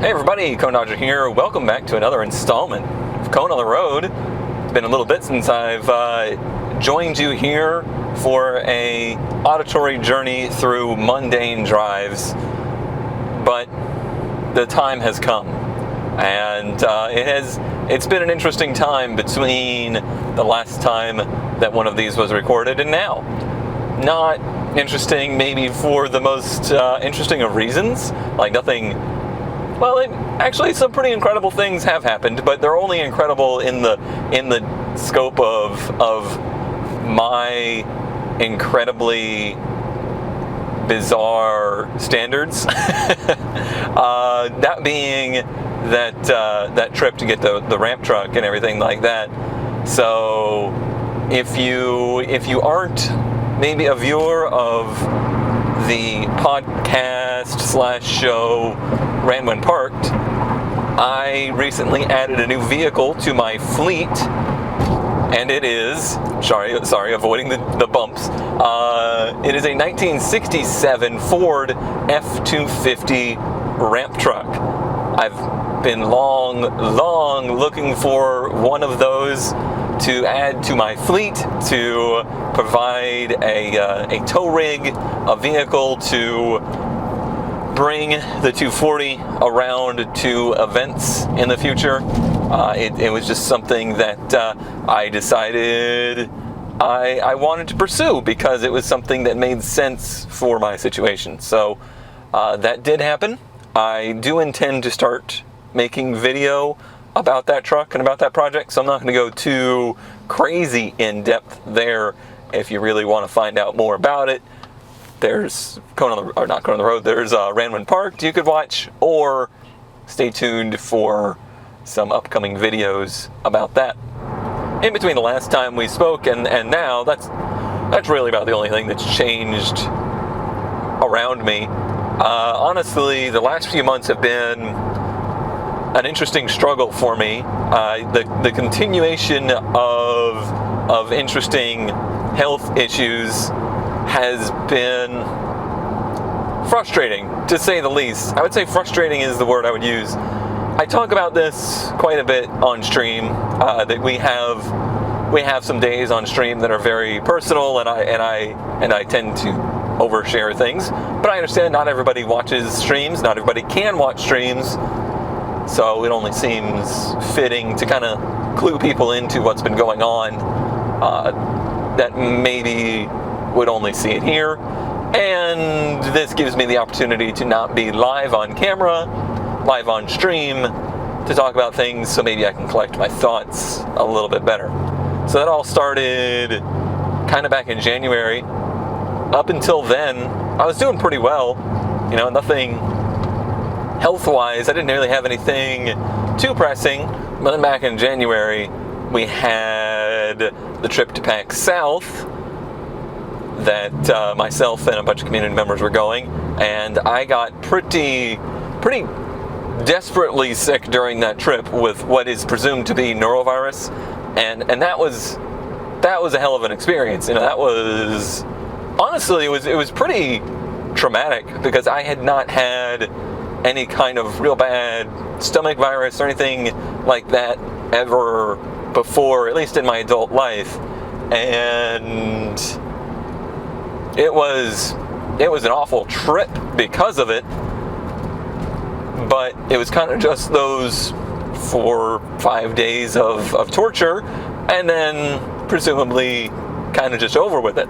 Hey everybody, Cone Dodger here. Welcome back to another installment of Cone on the Road. It's been a little bit since I've joined you here for a auditory journey through mundane drives, but the time has come, and it's been an interesting time between the last time that one of these was recorded and now. Not interesting maybe for the most interesting of reasons, like nothing. Well, actually, some pretty incredible things have happened, but they're only incredible in the scope of my incredibly bizarre standards. That being that trip to get the ramp truck and everything like that. So, if you aren't maybe a viewer of the podcast/show Ran When Parked, I recently added a new vehicle to my fleet, and it is, sorry, avoiding the bumps, it is a 1967 Ford F-250 ramp truck. I've been long looking for one of those to add to my fleet, to provide a tow rig, a vehicle to bring the 240 around to events in the future. It was just something that I decided I wanted to pursue because it was something that made sense for my situation. So that did happen. I do intend to start making video about that truck and about that project, so I'm not going to go too crazy in depth there. If you really want to find out more about it, there's not Cone on the Road, there's Ran When Parked you could watch, or stay tuned for some upcoming videos about that. In between the last time we spoke and now, that's really about the only thing that's changed around me. Honestly, the last few months have been an interesting struggle for me. The continuation of interesting health issues has been frustrating, to say the least. I would say frustrating is the word I would use. I talk about this quite a bit on stream. That we have some days on stream that are very personal, and I tend to overshare things. But I understand not everybody watches streams, not everybody can watch streams. So it only seems fitting to kind of clue people into what's been going on that maybe would only see it here. And this gives me the opportunity to not be live on camera, live on stream, to talk about things, so maybe I can collect my thoughts a little bit better. So that all started kind of back in January. Up until then, I was doing pretty well. Nothing health-wise, I didn't really have anything too pressing. But then back in January, we had the trip to PAX South that myself and a bunch of community members were going, and I got pretty desperately sick during that trip with what is presumed to be norovirus, and that was a hell of an experience. That was, honestly, it was pretty traumatic, because I had not had any kind of real bad stomach virus or anything like that ever before, at least in my adult life. And it was an awful trip because of it, but it was kind of just those 4 or 5 days of torture, and then presumably kind of just over with it.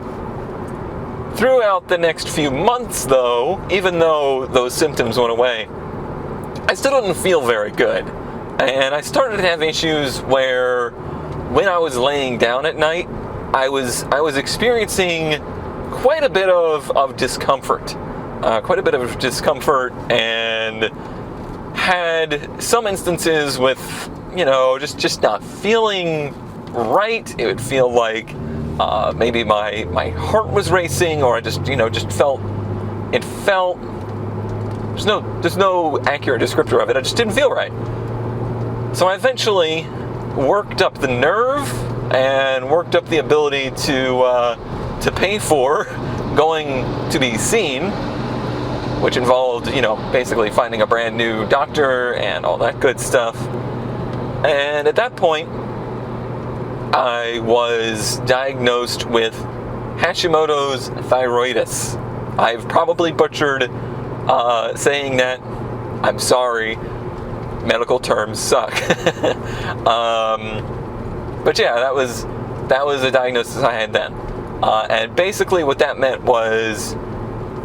Throughout the next few months, though, even though those symptoms went away, I still didn't feel very good. And I started to have issues where, when I was laying down at night, I was experiencing quite a bit of discomfort. And had some instances with, just not feeling right. It would feel like maybe my heart was racing, or I just felt, there's no accurate descriptor of it. I just didn't feel right. So I eventually worked up the nerve and worked up the ability to pay for going to be seen which involved, basically finding a brand new doctor and all that good stuff. And at that point, I was diagnosed with Hashimoto's thyroiditis. I've probably butchered saying that. I'm sorry. Medical terms suck. But yeah, that was a diagnosis I had then. And basically what that meant was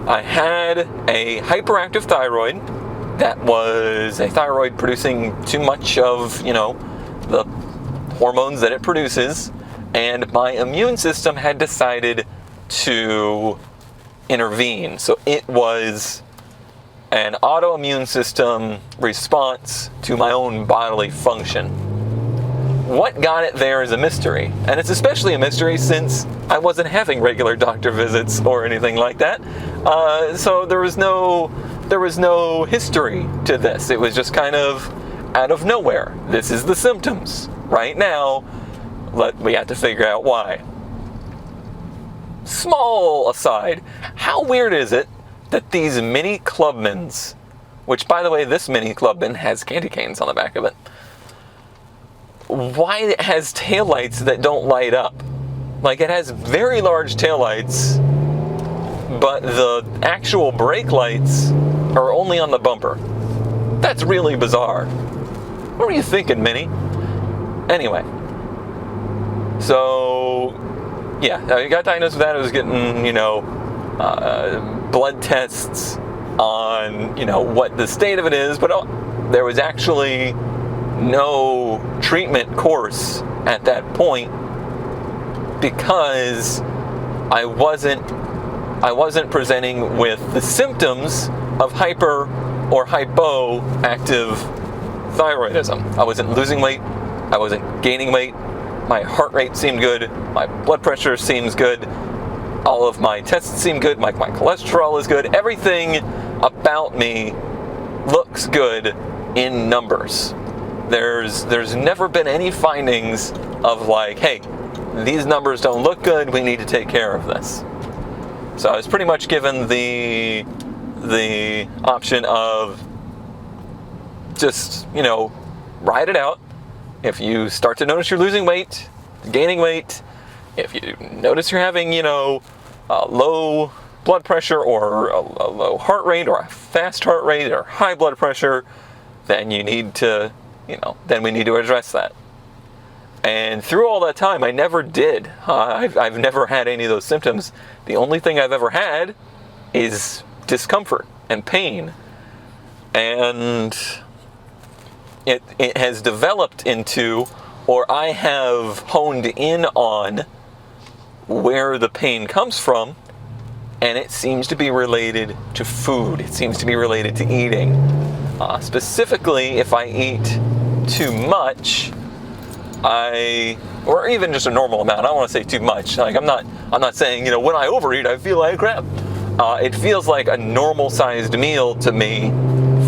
I had a hyperactive thyroid. That was a thyroid producing too much of, the hormones that it produces. And my immune system had decided to intervene. So it was an autoimmune system response to my own bodily function. What got it there is a mystery, and it's especially a mystery since I wasn't having regular doctor visits or anything like that. So there was no history to this. It was just kind of out of nowhere. This is the symptoms right now. We had to figure out why. Small aside, how weird is it that these mini Clubmans, which by the way, this mini Clubman has candy canes on the back of it, why it has taillights that don't light up? Like, it has very large taillights, but the actual brake lights are only on the bumper. That's really bizarre. What were you thinking, Mini? Anyway, so yeah, I got diagnosed with that. I was getting, blood tests on, what the state of it is, but there was actually no treatment course at that point because I wasn't presenting with the symptoms of hyper or hypoactive thyroidism. I wasn't losing weight, I wasn't gaining weight, my heart rate seemed good, my blood pressure seems good, all of my tests seem good, my cholesterol is good, everything about me looks good in numbers. There's never been any findings of like, hey, these numbers don't look good, we need to take care of this. So I was pretty much given the option of just, ride it out. If you start to notice you're losing weight, gaining weight, if you notice you're having, low blood pressure or a low heart rate or a fast heart rate or high blood pressure, then you need to, then we need to address that. And through all that time, I never did. I've never had any of those symptoms. The only thing I've ever had is discomfort and pain. And it has developed into, or I have honed in on where the pain comes from, and it seems to be related to food. It seems to be related to eating. Specifically, if I eat too much, or even just a normal amount. I don't want to say too much. Like, I'm not saying, when I overeat, I feel like crap. It feels like a normal-sized meal to me.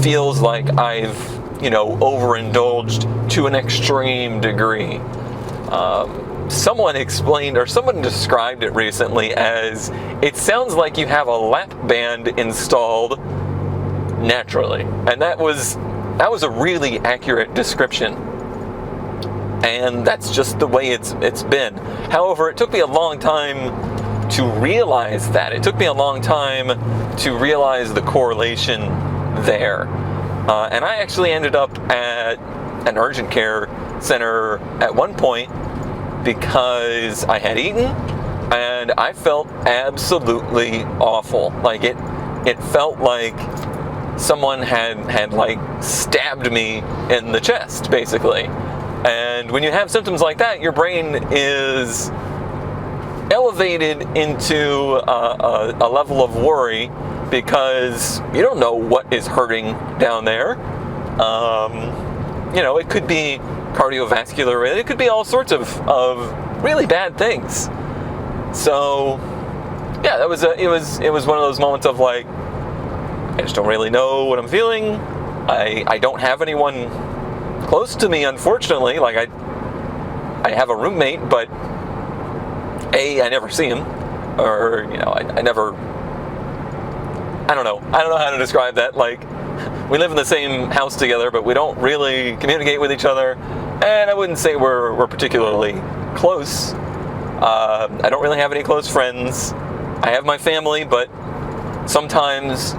Feels like I've, overindulged to an extreme degree. Someone explained, or someone described it recently as, it sounds like you have a lap band installed naturally. And that was a really accurate description. And that's just the way it's been. However, it took me a long time to realize that. It took me a long time to realize the correlation there. And I actually ended up at an urgent care center at one point because I had eaten and I felt absolutely awful. Like it felt like someone had like stabbed me in the chest, basically. And when you have symptoms like that, your brain is elevated into a level of worry because you don't know what is hurting down there. It could be cardiovascular, it could be all sorts of really bad things. So, yeah, it was one of those moments of like, I just don't really know what I'm feeling. I don't have anyone close to me, unfortunately. Like I have a roommate, but I never see him, or I never I don't know how to describe that. Like, we live in the same house together, but we don't really communicate with each other, and I wouldn't say we're particularly close. I don't really have any close friends. I have my family, but sometimes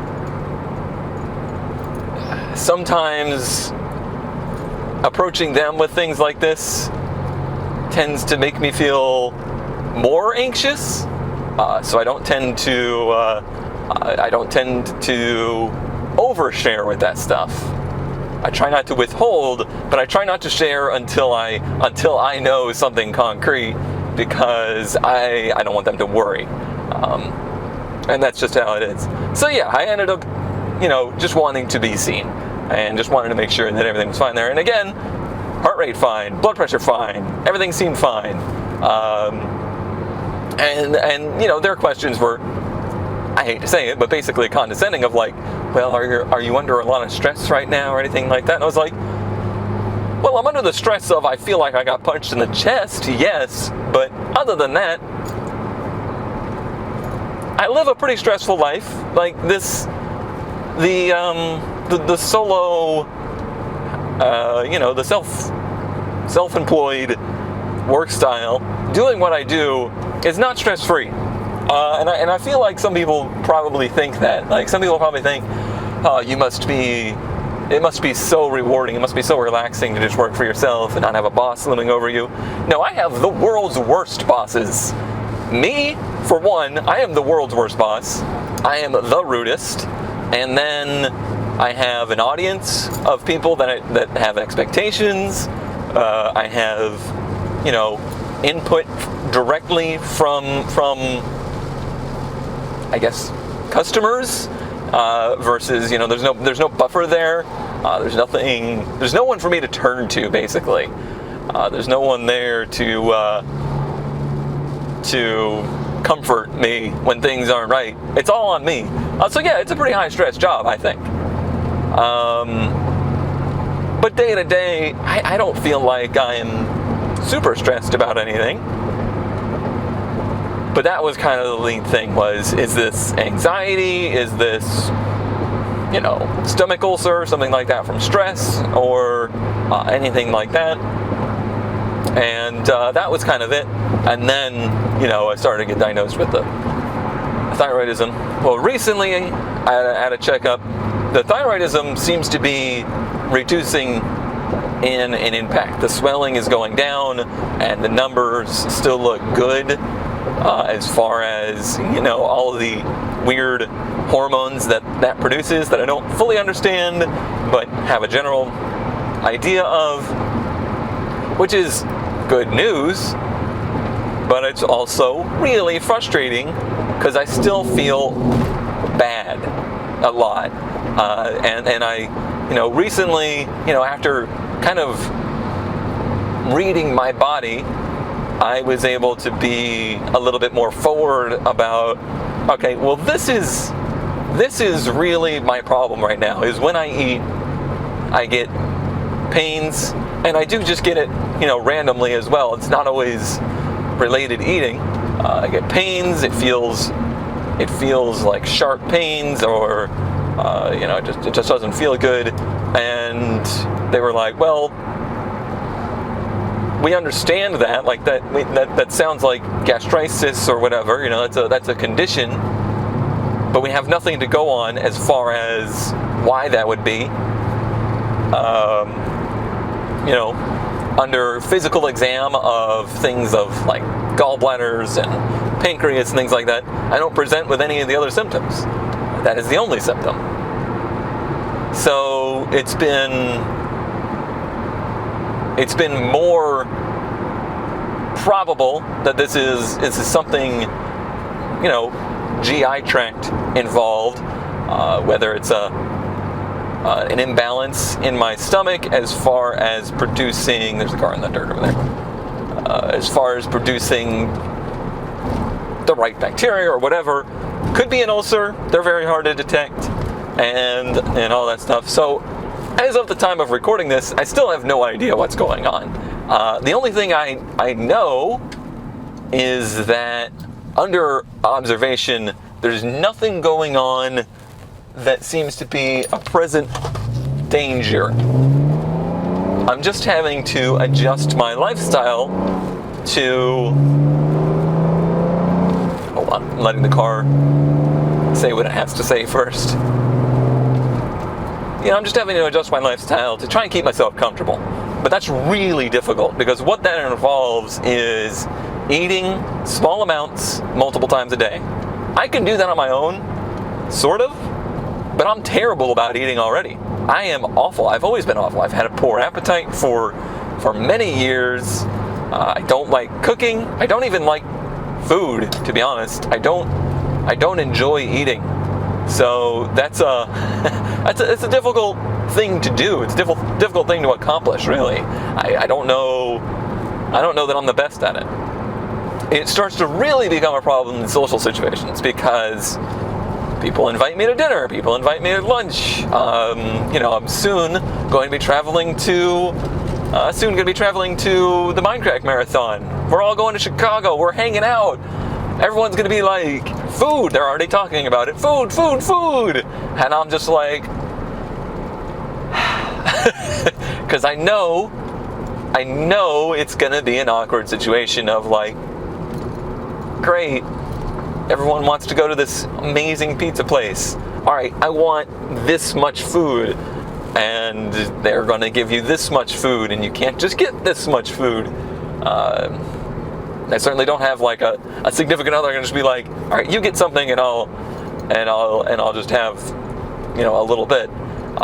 approaching them with things like this tends to make me feel more anxious. So I don't tend to overshare with that stuff. I try not to withhold, but I try not to share until I know something concrete, because I don't want them to worry. And that's just how it is. So yeah, I ended up, just wanting to be seen and just wanted to make sure that everything was fine there. And again, heart rate fine, blood pressure fine, everything seemed fine. And their questions were, I hate to say it, but basically condescending, of like, well, are you under a lot of stress right now or anything like that? And I was like, well, I'm under the stress of, I feel like I got punched in the chest, yes, but other than that, I live a pretty stressful life. Like the solo, the self-employed work style, doing what I do is not stress-free. And I feel like some people probably think that. Like, some people probably think, oh, it must be so rewarding, it must be so relaxing to just work for yourself and not have a boss looming over you. No, I have the world's worst bosses. Me, for one, I am the world's worst boss. I am the rudest. And then I have an audience of people that have expectations. I have, input directly from I guess, customers, versus, there's no buffer there. There's no one for me to turn to, basically. There's no one there to comfort me when things aren't right. It's all on me. So yeah, it's a pretty high stress job, I think. But day to day, I don't feel like I'm super stressed about anything. But that was kind of the lead thing, is this anxiety? Is this, stomach ulcer, something like that from stress, or anything like that? And that was kind of it. And then, I started to get diagnosed with the thyroidism. Well, recently, I had a checkup. The thyroidism seems to be reducing in impact. The swelling is going down, and the numbers still look good. As far as, all of the weird hormones that produces that I don't fully understand, but have a general idea of, which is good news, but it's also really frustrating because I still feel bad a lot. And I, recently, after kind of reading my body, I was able to be a little bit more forward about, okay, well, this is really my problem right now, is when I eat, I get pains, and I do just get it, randomly as well. It's not always related to eating. I get pains. It feels like sharp pains, or it just doesn't feel good. And they were like, well, we understand that, like that sounds like gastritis or whatever, that's a condition, but we have nothing to go on as far as why that would be. Under physical exam of things of like gallbladders and pancreas and things like that, I don't present with any of the other symptoms. That is the only symptom. So it's been more probable that this is something, GI tract involved, whether it's an imbalance in my stomach as far as producing, there's a car in the dirt over there, as far as producing the right bacteria or whatever. Could be an ulcer. They're very hard to detect, and all that stuff. So as of the time of recording this, I still have no idea what's going on. The only thing I know is that under observation, there's nothing going on that seems to be a present danger. I'm just having to adjust my lifestyle to... Hold on, I'm letting the car say what it has to say first. I'm just having to adjust my lifestyle to try and keep myself comfortable. But that's really difficult, because what that involves is eating small amounts multiple times a day. I can do that on my own, sort of, but I'm terrible about eating already. I am awful. I've always been awful. I've had a poor appetite for many years. I don't like cooking. I don't even like food, to be honest. I don't enjoy eating. So that's it's a difficult thing to do. It's a difficult thing to accomplish, really. I don't know that I'm the best at it. It starts to really become a problem in social situations, because people invite me to dinner, people invite me to lunch. I'm soon going to be traveling to the Minecraft Marathon. We're all going to Chicago. We're hanging out. Everyone's going to be like, food. They're already talking about it. Food. And I'm just like, because I know it's going to be an awkward situation of like, great, everyone wants to go to this amazing pizza place. All right, I want this much food, and they're going to give you this much food, and you can't just get this much food. I certainly don't have like a significant other. I'm going to just be like, all right, you get something, and I'll just have, a little bit.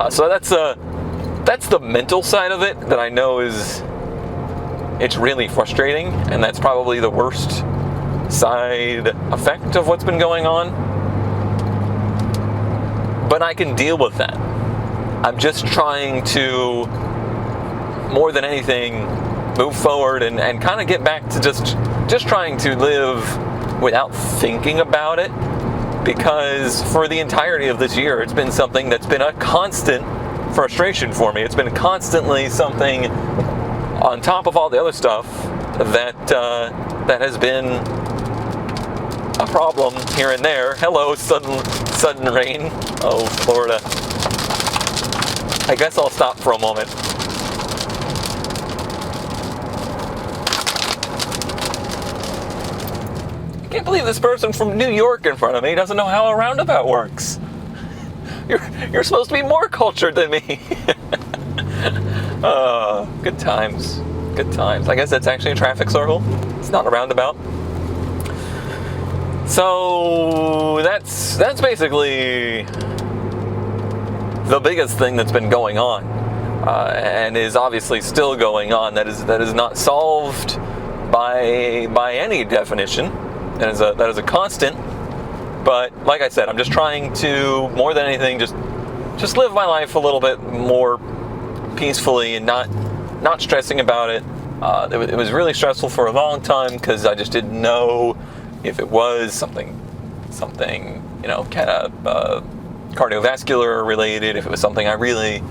So that's the mental side of it that I know it's really frustrating, and that's probably the worst side effect of what's been going on. But I can deal with that. I'm just trying to, more than anything, move forward and kind of get back to just trying to live without thinking about it, because for the entirety of this year, it's been something that's been a constant frustration for me. It's been constantly something on top of all the other stuff that has been a problem here and there. Hello, sudden rain. Oh, Florida. I guess I'll stop for a moment. I can't believe this person from New York in front of me doesn't know how a roundabout works. You're supposed to be more cultured than me. Good times. I guess that's actually a traffic circle. It's not a roundabout. So that's basically the biggest thing that's been going on, and is obviously still going on. That is not solved by any definition. That is a constant. But like I said, I'm just trying to, more than anything, just live my life a little bit more peacefully and not stressing about it. It was really stressful for a long time, because I just didn't know if it was something kind of cardiovascular related, if it was something I really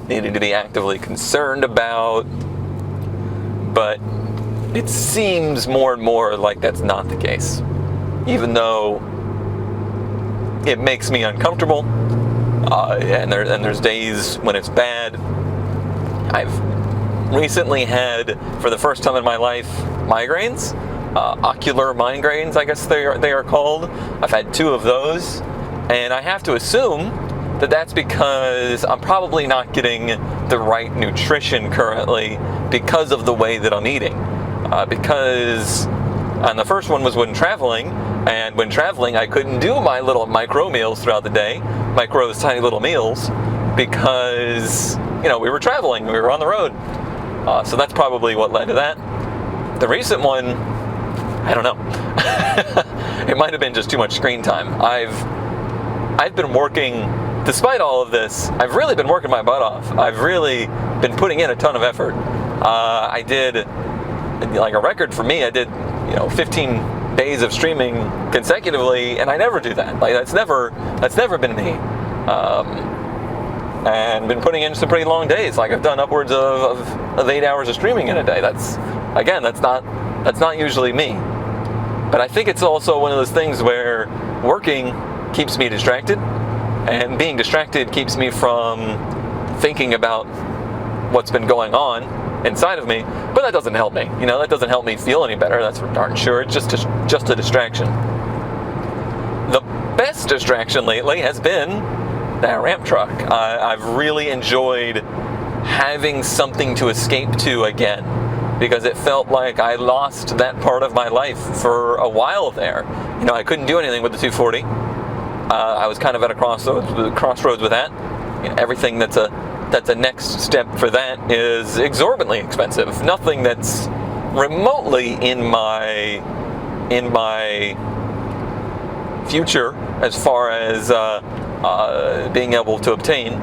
needed to be actively concerned about. But it seems more and more like that's not the case, even though it makes me uncomfortable, and there's days when it's bad. I've recently had, for the first time in my life, migraines, ocular migraines, I guess they are called. I've had 2 of those, and I have to assume that that's because I'm probably not getting the right nutrition currently because of the way that I'm eating. And the first one was when traveling, and when traveling I couldn't do my little micro meals throughout the day, Micro's tiny little meals, because we were traveling, we were on the road. So that's probably what led to that. The recent one, I don't know. It might have been just too much screen time. I've been working, despite all of this, I've really been working my butt off. I've really been putting in a ton of effort. I did, like a record for me, I did 15 days of streaming consecutively, and I never do that. Like that's never been me. And been putting in some pretty long days. Like I've done upwards of 8 hours of streaming in a day. That's not usually me. But I think it's also one of those things where working keeps me distracted, And being distracted keeps me from thinking about what's been going on inside of me, but that doesn't help me. That doesn't help me feel any better, that's for darn sure. It's just a distraction. The best distraction lately has been that ramp truck. I've really enjoyed having something to escape to again, because it felt like I lost that part of my life for a while there. I couldn't do anything with the 240. I was kind of at a crossroads with that. Everything that's a next step for that is exorbitantly expensive. Nothing that's remotely in my future as far as being able to obtain.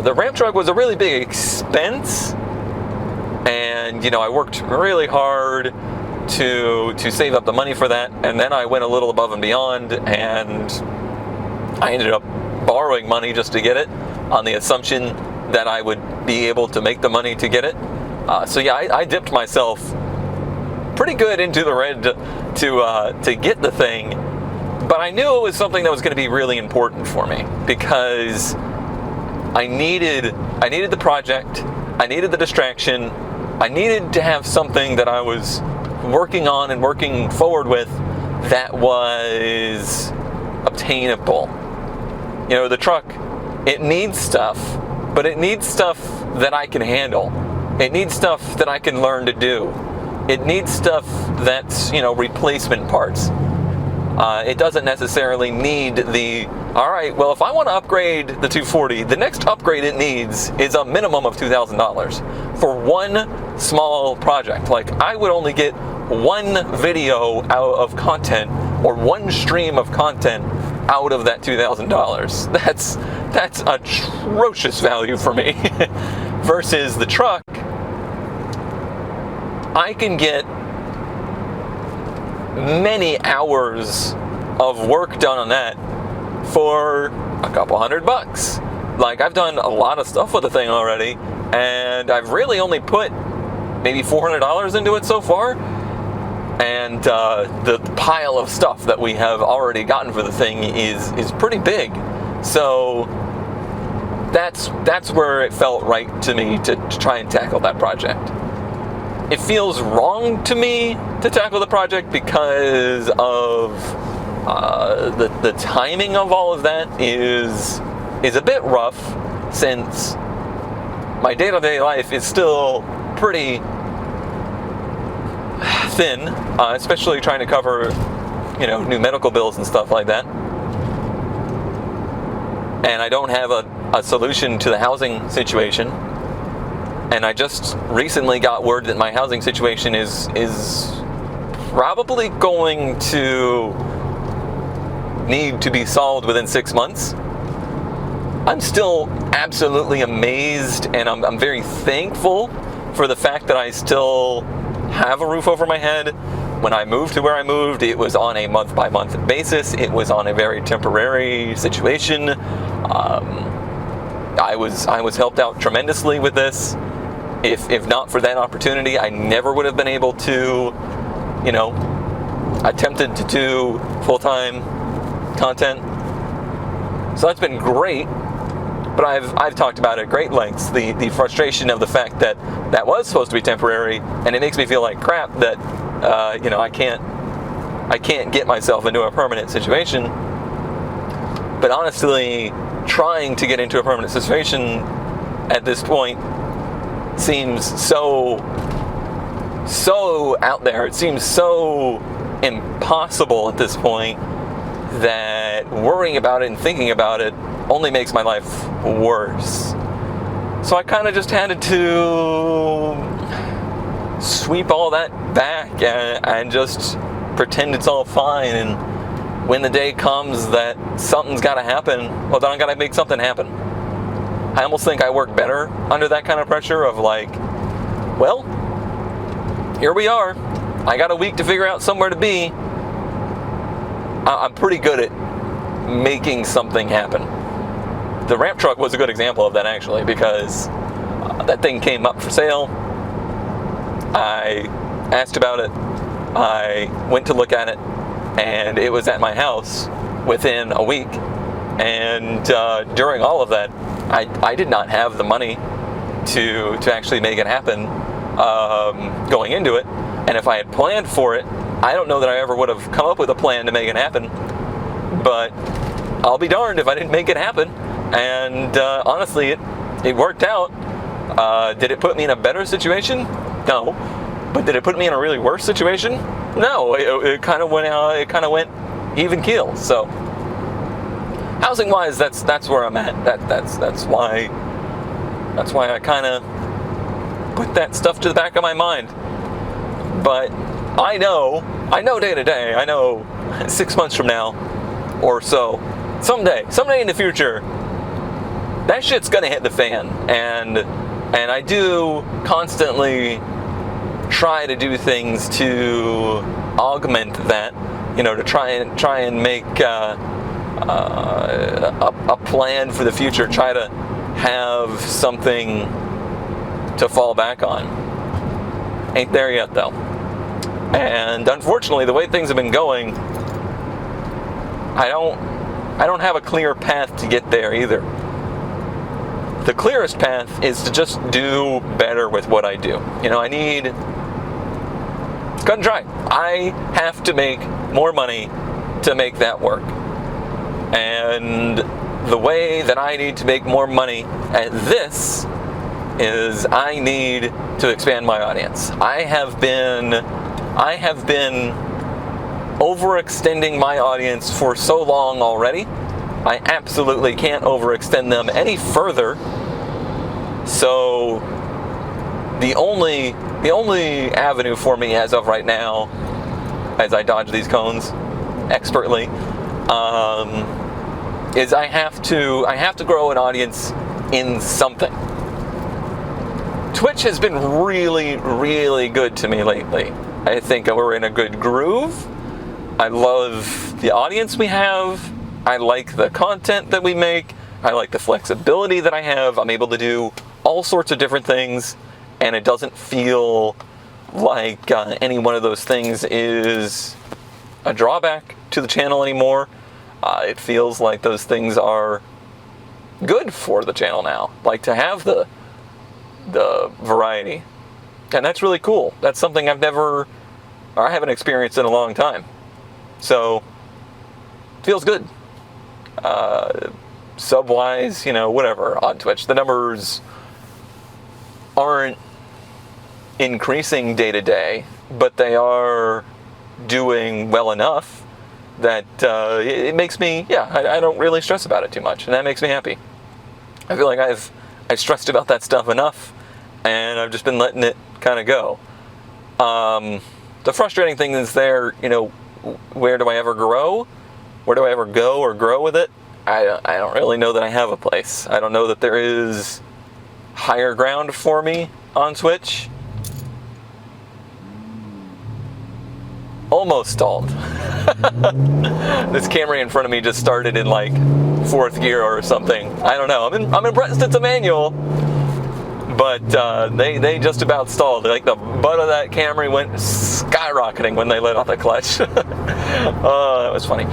The ramp truck was a really big expense, and I worked really hard to save up the money for that, and then I went a little above and beyond, and I ended up borrowing money just to get it, on the assumption that I would be able to make the money to get it. So yeah, I dipped myself pretty good into the red to get the thing, but I knew it was something that was going to be really important for me, because I needed the project, I needed the distraction, I needed to have something that I was working on and working forward with that was obtainable. The truck, it needs stuff, but it needs stuff that I can handle. It needs stuff that I can learn to do. It needs stuff that's, replacement parts. It doesn't necessarily need well, if I want to upgrade the 240, the next upgrade it needs is a minimum of $2,000 for one small project. Like, I would only get one video out of content, or one stream of content out of that $2,000. That's atrocious value for me. Versus the truck, I can get many hours of work done on that for a couple $100. Like, I've done a lot of stuff with the thing already, and I've really only put maybe $400 into it so far. And the pile of stuff that we have already gotten for the thing is pretty big. So that's where it felt right to me to try and tackle that project. It feels wrong to me to tackle the project because of the timing of all of that is a bit rough, since my day-to-day life is still pretty thin, especially trying to cover, new medical bills and stuff like that. And I don't have a solution to the housing situation. And I just recently got word that my housing situation is probably going to need to be solved within 6 months. I'm still absolutely amazed, and I'm very thankful for the fact that I still have a roof over my head. When I moved to where I moved, it was on a month-by-month basis. It was on a very temporary situation. I was helped out tremendously with this. If not for that opportunity, I never would have been able to, attempted to do full-time content. So that's been great. But I've talked about it at great lengths, the frustration of the fact that was supposed to be temporary, and it makes me feel like crap that I can't get myself into a permanent situation. But honestly, trying to get into a permanent situation at this point seems so out there. It seems so impossible at this point that worrying about it and thinking about it only makes my life worse. So I kind of just had to sweep all that back and just pretend it's all fine. And when the day comes that something's got to happen, well, then I got to make something happen. I almost think I work better under that kind of pressure of like, well, here we are. I got a week to figure out somewhere to be. I'm pretty good at making something happen. The ramp truck was a good example of that, actually, because that thing came up for sale. I asked about it. I went to look at it, and it was at my house within a week. And during all of that, I did not have the money to actually make it happen going into it. And if I had planned for it, I don't know that I ever would have come up with a plan to make it happen. But I'll be darned if I didn't make it happen. And honestly, it worked out. Did it put me in a better situation? No. But did it put me in a really worse situation? No. It kind of went out. It kind of went even keel. So housing wise, that's where I'm at. That's why I kind of put that stuff to the back of my mind. But I know day to day. I know 6 months from now or so, someday in the future, that shit's gonna hit the fan. And I do constantly try to do things to augment that, to try and make a plan for the future. Try to have something to fall back on. Ain't there yet though. And unfortunately, the way things have been going, I don't have a clear path to get there either. The clearest path is to just do better with what I do. It's cut and dry. I have to make more money to make that work. And the way that I need to make more money at this is I need to expand my audience. I have been overextending my audience for so long already. I absolutely can't overextend them any further. So the only avenue for me as of right now, as I dodge these cones expertly, is I have to grow an audience in something. Twitch has been really, really good to me lately. I think we're in a good groove. I love the audience we have. I like the content that we make. I like the flexibility that I have. I'm able to do all sorts of different things, and it doesn't feel like any one of those things is a drawback to the channel anymore. It feels like those things are good for the channel now, like to have the variety. And that's really cool. That's something I haven't experienced in a long time. So, feels good. Sub-wise, whatever, on Twitch. The numbers aren't increasing day to day, but they are doing well enough that it makes me, I don't really stress about it too much, and that makes me happy. I feel like I've stressed about that stuff enough, and I've just been letting it kind of go. The frustrating thing is where do I ever grow? Where do I ever go or grow with it? I don't really know that I have a place. I don't know that there is higher ground for me on Twitch. Almost stalled. This Camry in front of me just started in like 4th gear or something. I don't know. I'm impressed it's a manual, but they just about stalled. Like the butt of that Camry went skyrocketing when they let off the clutch. That was funny.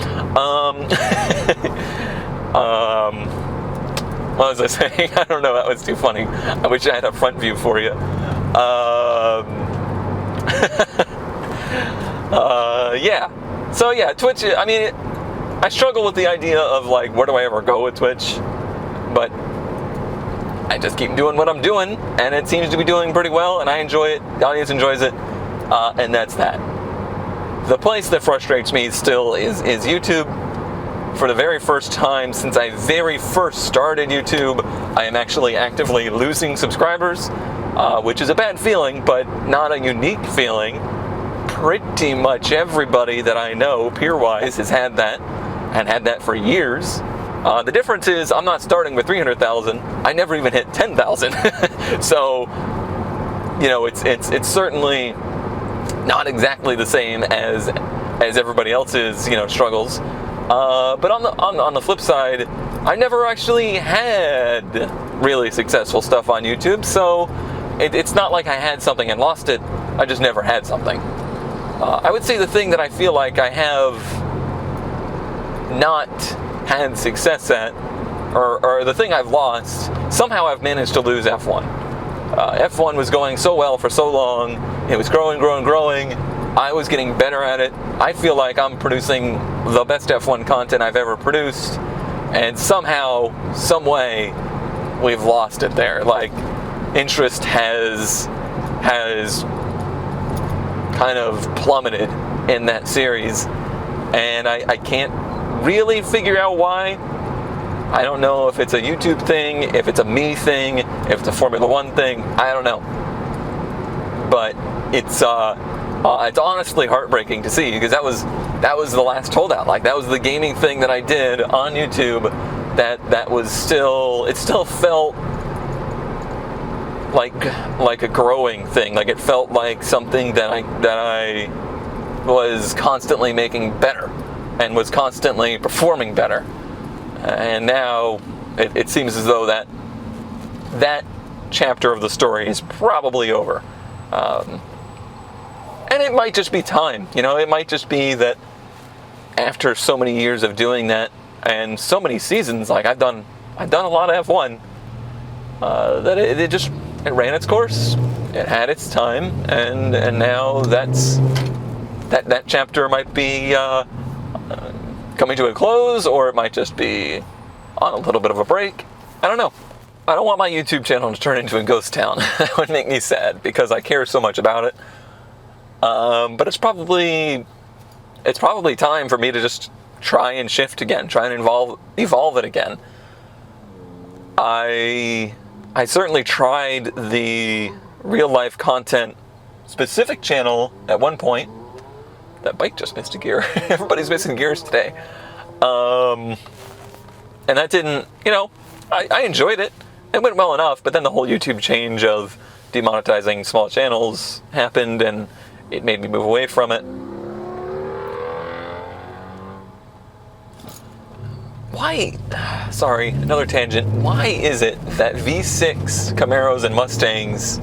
What was I saying? I don't know. That was too funny. I wish I had a front view for you. Yeah. So yeah, Twitch, I struggle with the idea of like, where do I ever go with Twitch? But I just keep doing what I'm doing, and it seems to be doing pretty well, and I enjoy it, the audience enjoys it, and that's that. The place that frustrates me still is YouTube. For the very first time since I very first started YouTube, I am actually actively losing subscribers, which is a bad feeling, but not a unique feeling. Pretty much everybody that I know, peer-wise, has had that, and had that for years. The difference is I'm not starting with 300,000. I never even hit 10,000. So, it's certainly not exactly the same as everybody else's, struggles. But on the flip side, I never actually had really successful stuff on YouTube, so it's not like I had something and lost it. I just never had something. I would say the thing that I feel like I have not had success at, or the thing I've lost, somehow I've managed to lose F1. F1 was going so well for so long. It was growing. I was getting better at it. I feel like I'm producing the best F1 content I've ever produced, and somehow, some way, we've lost it there. Like, interest has kind of plummeted in that series, and I can't really figure out why. I don't know if it's a YouTube thing, if it's a me thing, if it's a Formula One thing. I don't know, but it's honestly heartbreaking to see, because that was the last holdout. Like, that was the gaming thing that I did on YouTube. That was still, it still felt like a growing thing. Like, it felt like something that I was constantly making better and was constantly performing better. And now it seems as though that chapter of the story is probably over. And it might just be time. It might just be that after so many years of doing that and so many seasons, like I've done a lot of F1, that it ran its course. It had its time, and now that chapter might be coming to a close, or it might just be on a little bit of a break. I don't know. I don't want my YouTube channel to turn into a ghost town. That would make me sad, because I care so much about it. But it's probably time for me to just try and shift again, try and evolve it again. I certainly tried the real life content specific channel at one point. That bike just missed a gear. Everybody's missing gears today. And that didn't, I enjoyed it. It went well enough, but then the whole YouTube change of demonetizing small channels happened, and it made me move away from it. Why, sorry, another tangent. Why is it that V6 Camaros and Mustangs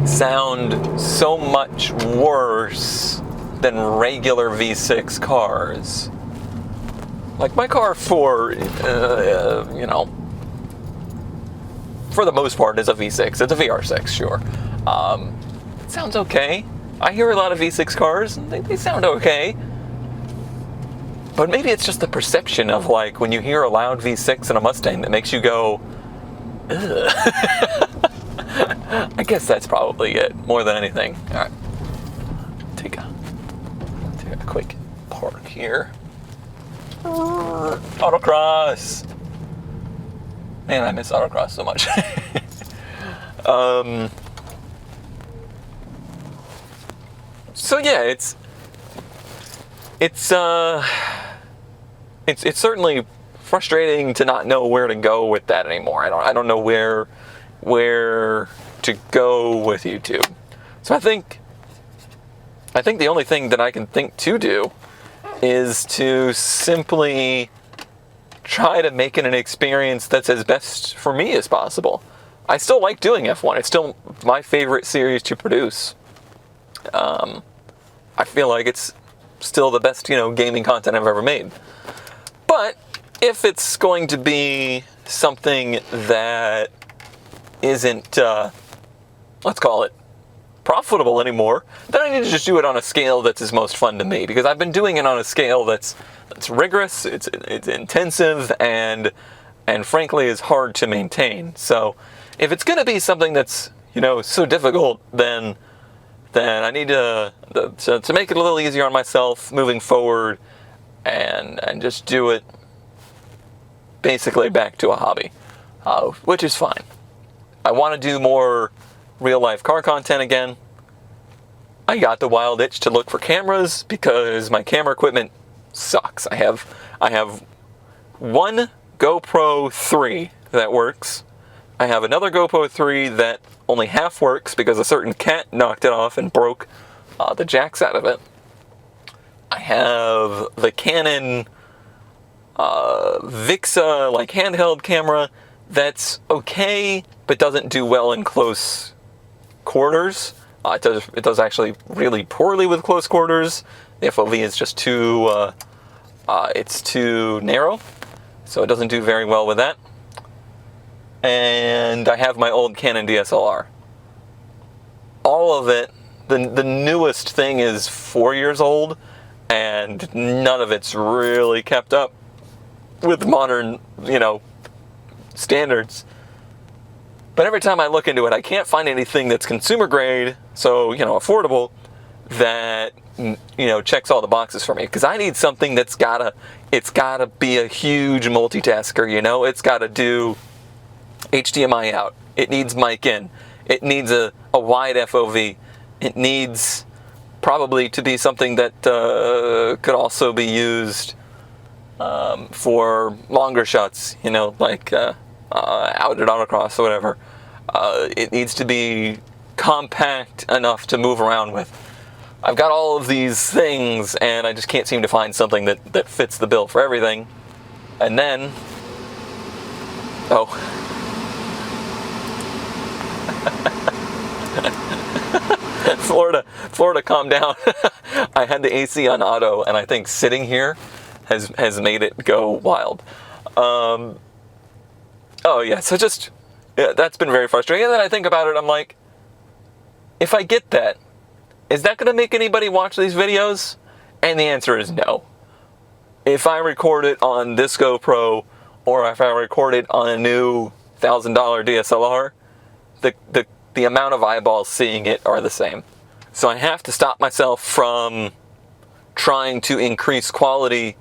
sound so much worse than regular V6 cars? Like, my car for the most part is a V6. It's a VR6, sure. It sounds okay. I hear a lot of V6 cars, and they sound okay. But maybe it's just the perception of, like, when you hear a loud V6 in a Mustang that makes you go, ugh. I guess that's probably it, more than anything. All right, take a quick park here. Autocross. Man, I miss autocross so much. So yeah, it's certainly frustrating to not know where to go with that anymore. I don't know where to go with YouTube. So I think the only thing that I can think to do is to simply try to make it an experience that's as best for me as possible. I still like doing F1. It's still my favorite series to produce. I feel like it's still the best, gaming content I've ever made. But if it's going to be something that isn't, let's call it, profitable anymore, then I need to just do it on a scale that's as most fun to me, because I've been doing it on a scale that's rigorous, it's intensive, and frankly is hard to maintain. So if it's going to be something that's, so difficult, then I need to make it a little easier on myself moving forward, and just do it basically back to a hobby, which is fine. I want to do more real-life car content again. I got the wild itch to look for cameras because my camera equipment sucks. I have one GoPro 3 that works. I have another GoPro 3 that only half works because a certain cat knocked it off and broke the jacks out of it. I have the Canon Vixa handheld camera that's okay, but doesn't do well in close quarters. It does actually really poorly with close quarters. The FOV is just too It's too narrow, so it doesn't do very well with that. And I have my old Canon DSLR. All of it, the newest thing is 4 years old, and none of it's really kept up with modern, standards. But every time I look into it, I can't find anything that's consumer grade, so, affordable, that, checks all the boxes for me. Because I need something that's gotta be a huge multitasker, It's gotta do HDMI out. It needs mic in. It needs a wide FOV. It needs probably to be something that could also be used for longer shots, like out at autocross or whatever. It needs to be compact enough to move around with. I've got all of these things, and I just can't seem to find something that fits the bill for everything. And then, Florida, calm down. I had the AC on auto, and I think sitting here has made it go wild. So that's been very frustrating. And then I think about it, I'm like, if I get that, is that going to make anybody watch these videos? And the answer is no. If I record it on this GoPro, or if I record it on a new $1,000 DSLR, the amount of eyeballs seeing it are the same. So I have to stop myself from trying to increase quality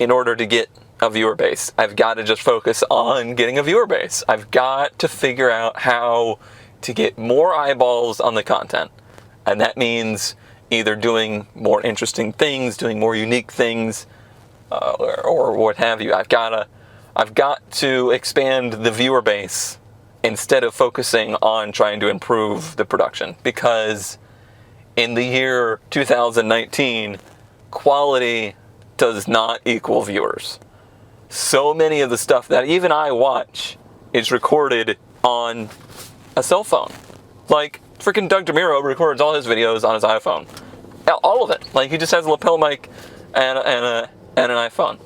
in order to get a viewer base. I've got to just focus on getting a viewer base. I've got to figure out how to get more eyeballs on the content. And that means either doing more interesting things, doing more unique things, or what have you. I've got to expand the viewer base instead of focusing on trying to improve the production. Because in the year 2019, quality does not equal viewers. So many of the stuff that even I watch is recorded on a cell phone. Like, freaking Doug DeMiro records all his videos on his iPhone. All of it. Like, he just has a lapel mic and an iPhone.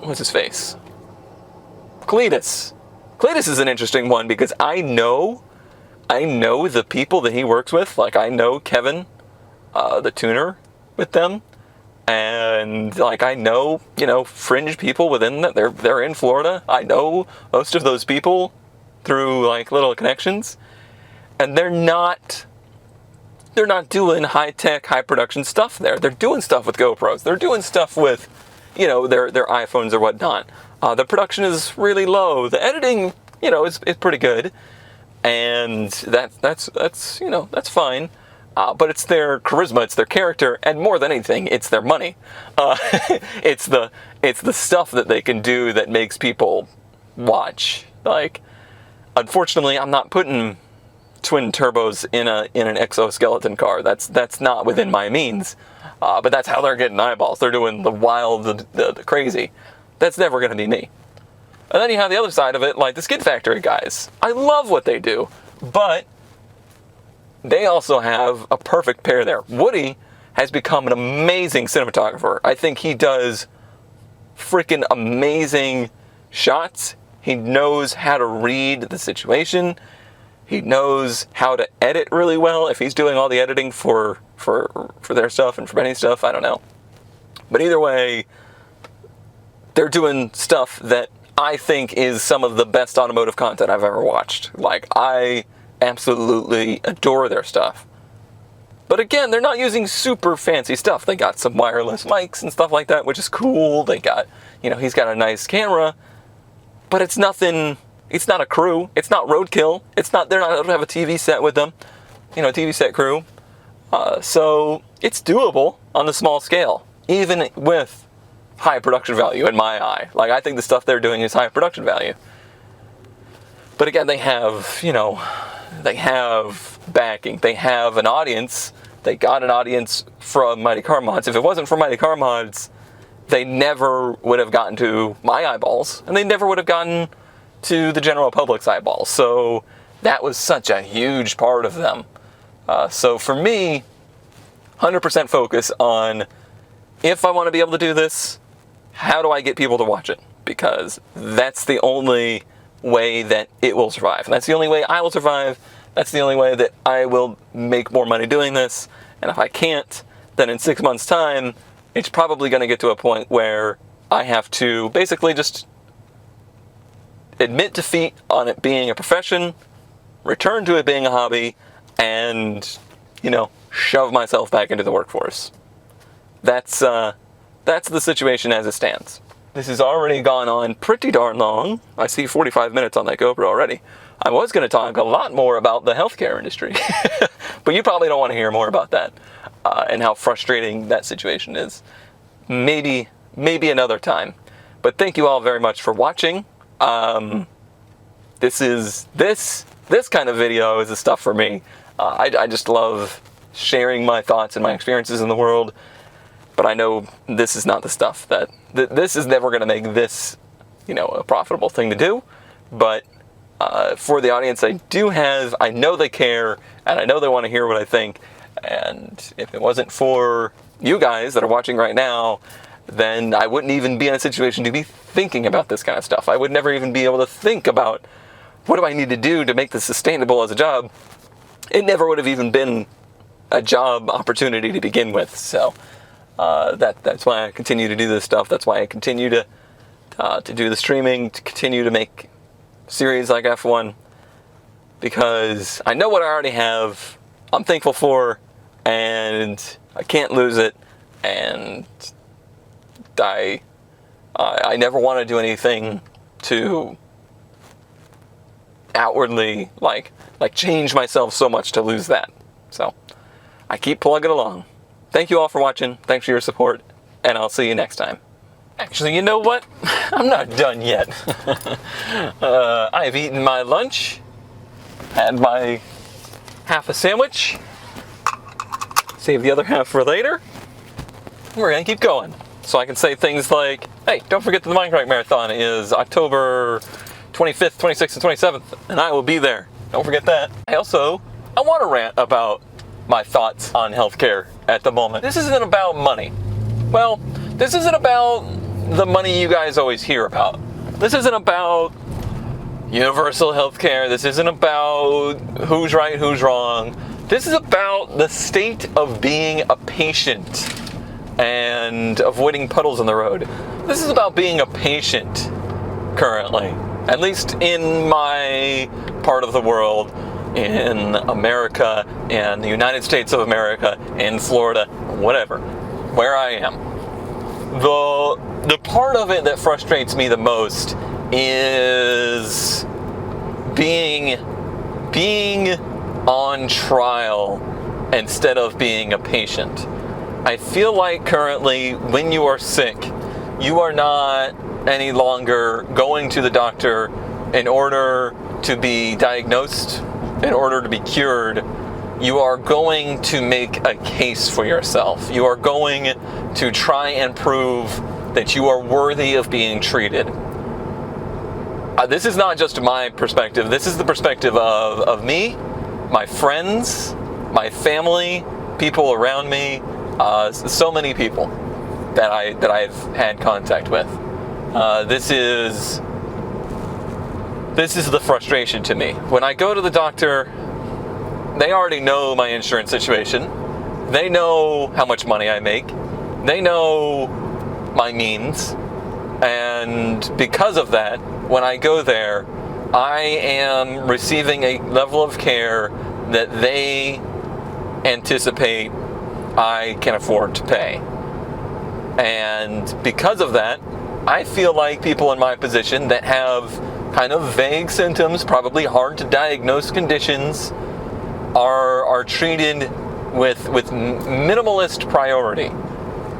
What's his face? Cletus. Cletus is an interesting one because I know the people that he works with. Like, I know Kevin, the tuner, with them. And, like, I know, fringe people within that. They're in Florida. I know most of those people through, like, little connections. And they're not doing high-tech, high-production stuff there. They're doing stuff with GoPros. They're doing stuff with, their iPhones or whatnot. The production is really low. The editing, is pretty good. And that's fine. But it's their charisma, it's their character, and more than anything, it's their money. It's the stuff that they can do that makes people watch. Like, unfortunately, I'm not putting twin turbos in an exoskeleton car. That's not within my means. But that's how they're getting eyeballs. They're doing the wild, the crazy. That's never going to be me. And then you have the other side of it, like the Skid Factory guys. I love what they do, but they also have a perfect pair there. Woody has become an amazing cinematographer. I think he does freaking amazing shots. He knows how to read the situation. He knows how to edit really well. If he's doing all the editing for their stuff and for Benny's stuff, I don't know. But either way, they're doing stuff that I think is some of the best automotive content I've ever watched. Like, I absolutely adore their stuff. But again, they're not using super fancy stuff. They got some wireless mics and stuff like that, which is cool. They got, he's got a nice camera, but it's nothing. It's not a crew. It's not roadkill. They're not going to have a TV set with them, TV set crew. So it's doable on the small scale, even with high production value in my eye. Like, I think the stuff they're doing is high production value. But again, they have backing. They have an audience. They got an audience from Mighty Car Mods. If it wasn't for Mighty Car Mods, they never would have gotten to my eyeballs, and they never would have gotten to the general public's eyeballs. So that was such a huge part of them. So for me, 100% focus on if I want to be able to do this, how do I get people to watch it? Because that's the only way that it will survive. And that's the only way I will survive. That's the only way that I will make more money doing this. And if I can't, then in 6 months' time, it's probably going to get to a point where I have to basically just admit defeat on it being a profession, return to it being a hobby, and, shove myself back into the workforce. That's the situation as it stands. This has already gone on pretty darn long. I see 45 minutes on that GoPro already. I was going to talk a lot more about the healthcare industry, but you probably don't want to hear more about that and how frustrating that situation is. Maybe another time. But thank you all very much for watching. This kind of video is the stuff for me. I just love sharing my thoughts and my experiences in the world. But I know this is not the stuff this is never going to make this, a profitable thing to do. But for the audience I know they care, and I know they want to hear what I think. And if it wasn't for you guys that are watching right now, then I wouldn't even be in a situation to be thinking about this kind of stuff. I would never even be able to think about what do I need to do to make this sustainable as a job. It never would have even been a job opportunity to begin with. So that's why I continue to do this stuff. That's why I continue to do the streaming, to continue to make series like F1, because I know what I already have, I'm thankful for, and I can't lose it, and I never want to do anything to outwardly like change myself so much to lose that. So I keep plugging along. Thank you all for watching. Thanks for your support, and I'll see you next time. Actually, you know what? I'm not done yet. I've eaten my lunch, had my half a sandwich, save the other half for later. We're gonna keep going. So I can say things like, hey, don't forget that the Minecraft Marathon is October 25th, 26th, and 27th, and I will be there. Don't forget that. I want to rant about my thoughts on healthcare at the moment. This isn't about money. Well, this isn't about the money you guys always hear about. This isn't about universal healthcare. This isn't about who's right, who's wrong. This is about the state of being a patient and avoiding puddles in the road. This is about being a patient currently, at least in my part of the world, in America, in the United States of America, in Florida, whatever, where I am. The part of it that frustrates me the most is being on trial instead of being a patient. I feel like currently when you are sick, you are not any longer going to the doctor in order to be diagnosed, in order to be cured. You are going to make a case for yourself. You are going to try and prove that you are worthy of being treated. This is not just my perspective. This is the perspective of me, my friends, my family, people around me, so many people that I've had contact with. This is the frustration to me. When I go to the doctor, they already know my insurance situation. They know how much money I make. They know my means. And because of that, when I go there, I am receiving a level of care that they anticipate I can afford to pay. And because of that, I feel like people in my position that have kind of vague symptoms, probably hard to diagnose conditions, are treated with minimalist priority.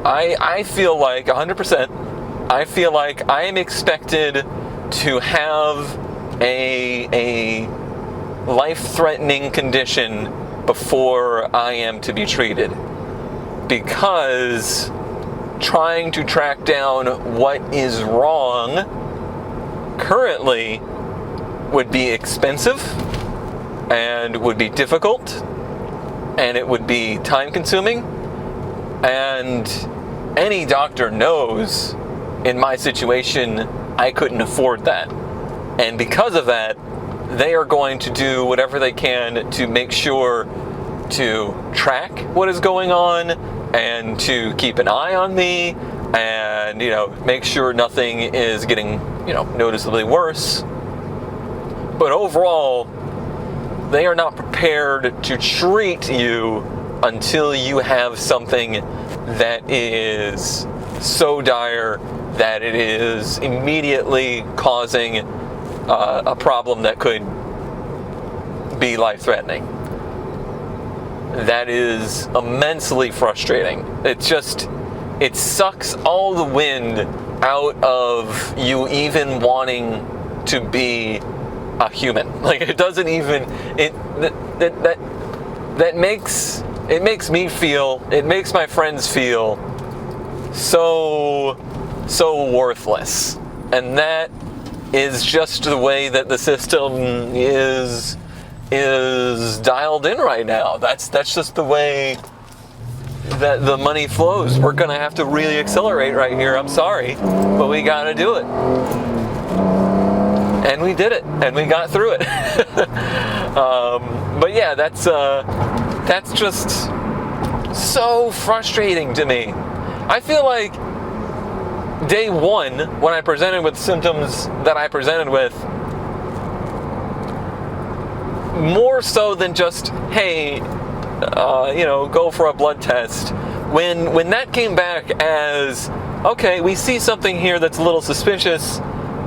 I feel like 100%, I feel like I am expected to have a life-threatening condition before I am to be treated, because trying to track down what is wrong currently would be expensive and would be difficult and it would be time consuming, and any doctor knows in my situation, I couldn't afford that. And because of that, they are going to do whatever they can to make sure to track what is going on and to keep an eye on me and, make sure nothing is getting, noticeably worse. But overall, they are not prepared to treat you until you have something that is so dire that it is immediately causing a problem that could be life-threatening. That is immensely frustrating. It sucks all the wind out of you even wanting to be a human. Like, it doesn't even, that makes me feel, it makes my friends feel so worthless. And that is just the way that the system is dialed in right now. That's just the way that the money flows. We're gonna have to really accelerate right here. I'm sorry, but we gotta do it. And we did it, and we got through it. But yeah, that's just so frustrating to me. I feel like day one, when I presented with symptoms that I presented with, more so than just, hey, go for a blood test. When that came back as, okay, we see something here that's a little suspicious,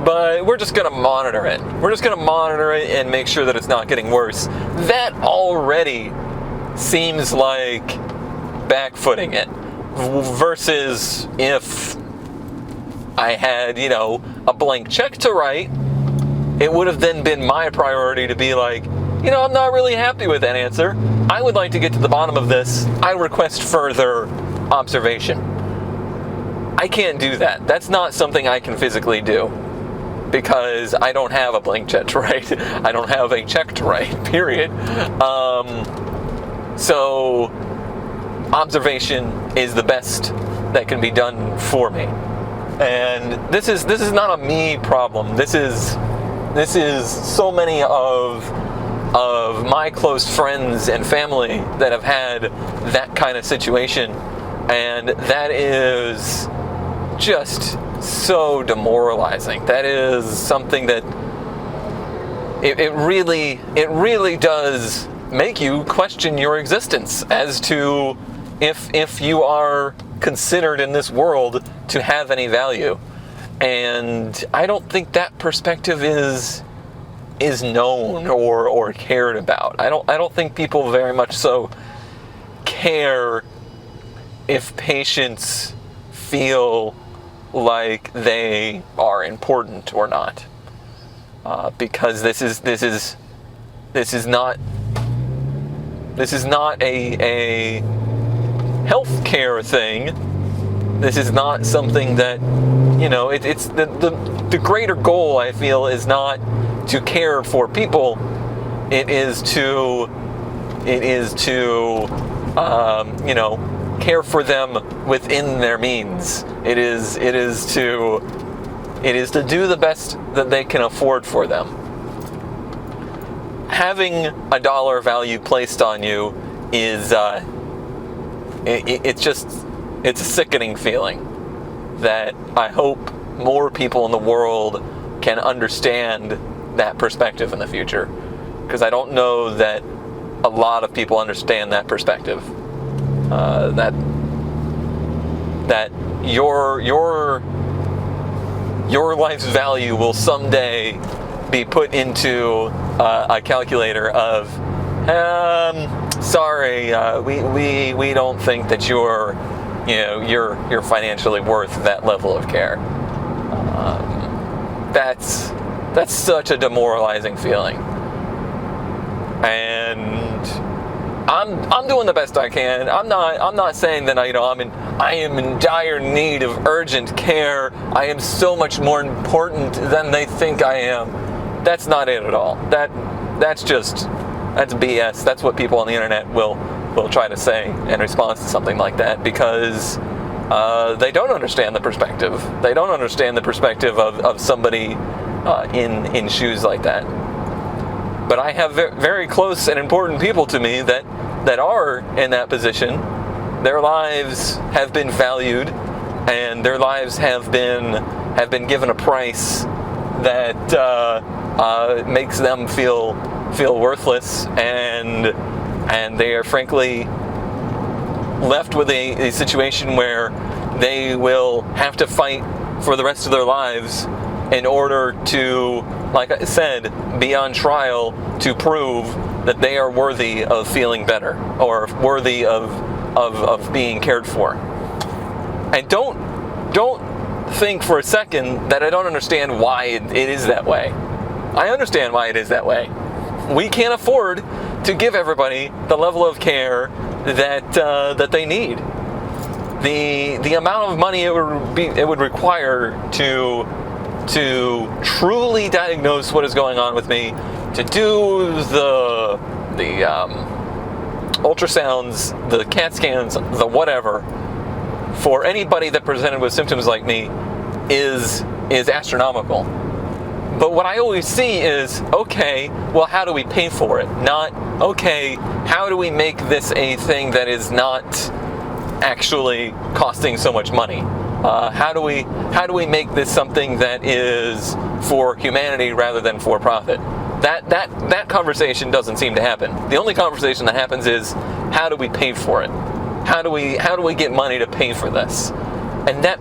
but we're just going to monitor it. We're just going to monitor it and make sure that it's not getting worse. That already seems like backfooting it. Versus if I had, a blank check to write, it would have then been my priority to be like, I'm not really happy with that answer. I would like to get to the bottom of this. I request further observation. I can't do that. That's not something I can physically do because I don't have a blank check to write. I don't have a check to write, period. So observation is the best that can be done for me. And this is not a me problem. This is so many of my close friends and family that have had that kind of situation, and that is just so demoralizing. That is something that it really does make you question your existence as to if you are considered in this world to have any value. And I don't think that perspective is known or cared about. I don't think people very much so care if patients feel like they are important or not, because this is not a healthcare thing. This is not something that, it's the greater goal, I feel, is not to care for people. It is to care for them within their means. It is to do the best that they can afford for them. Having a dollar value placed on you is it's a sickening feeling that I hope more people in the world can understand that perspective in the future, because I don't know that a lot of people understand that perspective. That your life's value will someday be put into a calculator of, sorry, we don't think that you're financially worth that level of care. That's such a demoralizing feeling. And I'm doing the best I can. I'm not saying that I am in dire need of urgent care. I am so much more important than they think I am. That's not it at all. That's BS. That's what people on the internet will try to say in response to something like that, because they don't understand the perspective. They don't understand the perspective of somebody in shoes like that. But I have very close and important people to me that are in that position. Their lives have been valued, and their lives have been given a price that makes them feel worthless, and they are frankly left with a situation where they will have to fight for the rest of their lives in order to, like I said, be on trial to prove that they are worthy of feeling better, or worthy of being cared for. And don't think for a second that I don't understand why it is that way. I understand why it is that way. We can't afford to give everybody the level of care that they need. The amount of money it would require to truly diagnose what is going on with me, to do the ultrasounds, the CAT scans, the whatever, for anybody that presented with symptoms like me is astronomical. But what I always see is, okay, well, how do we pay for it? Not, okay, how do we make this a thing that is not actually costing so much money? How do we make this something that is for humanity rather than for profit? That conversation doesn't seem to happen. The only conversation that happens is, how do we pay for it? How do we get money to pay for this? And that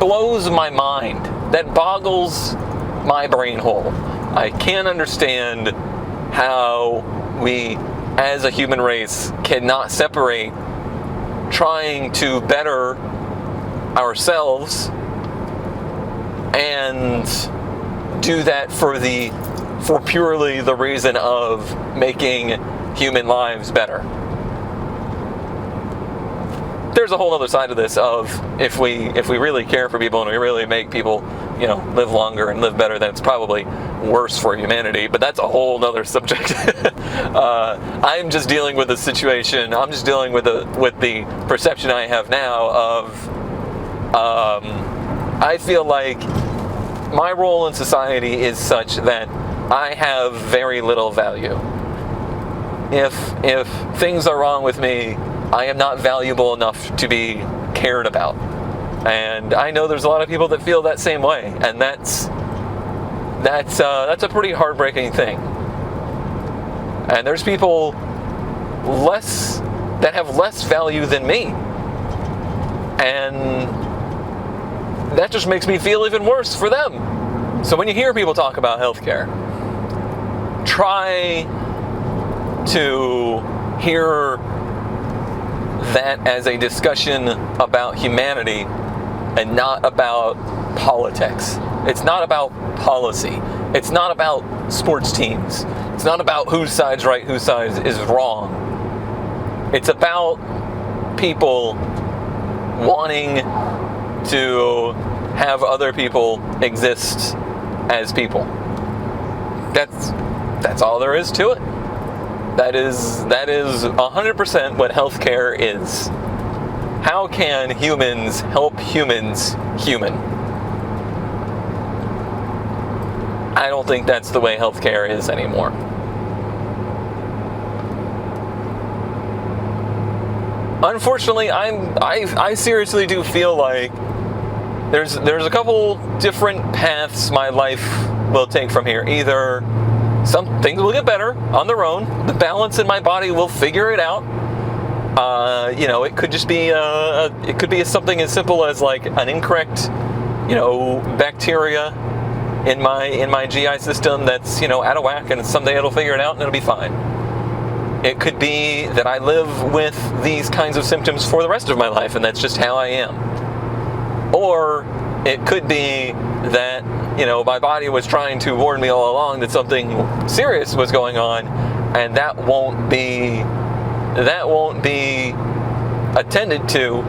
blows my mind. That boggles my brain hole. I can't understand how we, as a human race, cannot separate trying to better ourselves and do that for purely the reason of making human lives better. There's a whole other side of this of if we really care for people and we really make people, live longer and live better, then it's probably worse for humanity. But that's a whole nother subject. I'm just dealing with the situation. I'm just dealing with the perception I have now of I feel like my role in society is such that I have very little value. If things are wrong with me, I am not valuable enough to be cared about. And I know there's a lot of people that feel that same way, and that's a pretty heartbreaking thing. And there's people that have less value than me, and that just makes me feel even worse for them. So when you hear people talk about healthcare, try to hear that as a discussion about humanity and not about politics. It's not about policy. It's not about sports teams. It's not about whose side's right, whose side is wrong. It's about people wanting to have other people exist as people. That's all there is to it. That is 100% what healthcare is. How can humans help humans human? I don't think that's the way healthcare is anymore. Unfortunately, I seriously do feel like there's a couple different paths my life will take from here. Either some things will get better on their own. The balance in my body will figure it out. It could just be it could be something as simple as like an incorrect, bacteria in my GI system that's out of whack, and someday it'll figure it out and it'll be fine. It could be that I live with these kinds of symptoms for the rest of my life, and that's just how I am. Or it could be that my body was trying to warn me all along that something serious was going on, and that won't be attended to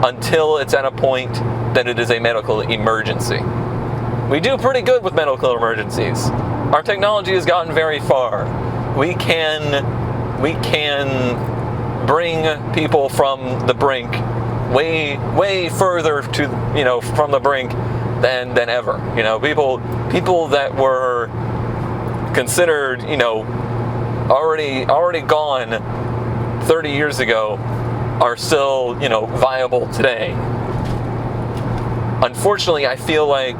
until it's at a point that it is a medical emergency. We do pretty good with medical emergencies. Our technology has gotten very far. We can bring people from the brink way further to, you know, from the brink than ever. You know, people that were considered, you know, already gone 30 years ago are still, you know, viable today. Unfortunately, I feel like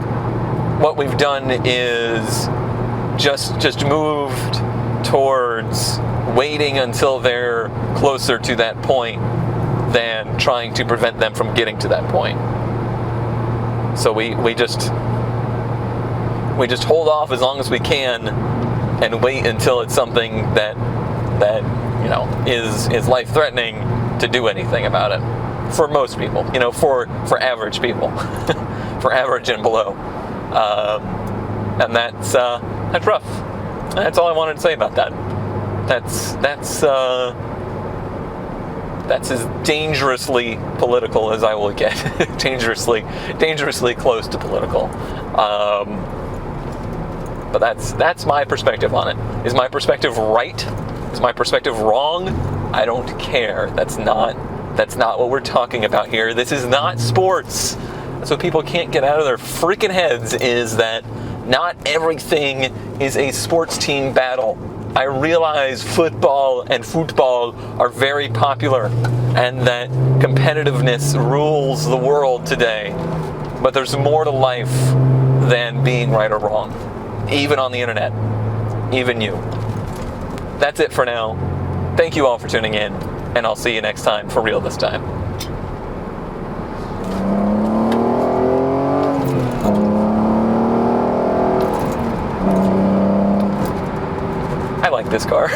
what we've done is just moved towards waiting until they're closer to that point than trying to prevent them from getting to that point. So we just hold off as long as we can and wait until it's something that you know is life-threatening to do anything about it. For most people, you know, for average people, for average and below, and that's rough. That's all I wanted to say about that. That's as dangerously political as I will get. dangerously close to political. But that's my perspective on it. Is my perspective right? Is my perspective wrong? I don't care. That's not what we're talking about here. This is not sports. That's what people can't get out of their freaking heads, is that not everything is a sports team battle. I realize football and football are very popular and that competitiveness rules the world today. But there's more to life than being right or wrong, even on the internet, even you. That's it for now. Thank you all for tuning in, and I'll see you next time, for real this time. I like this car.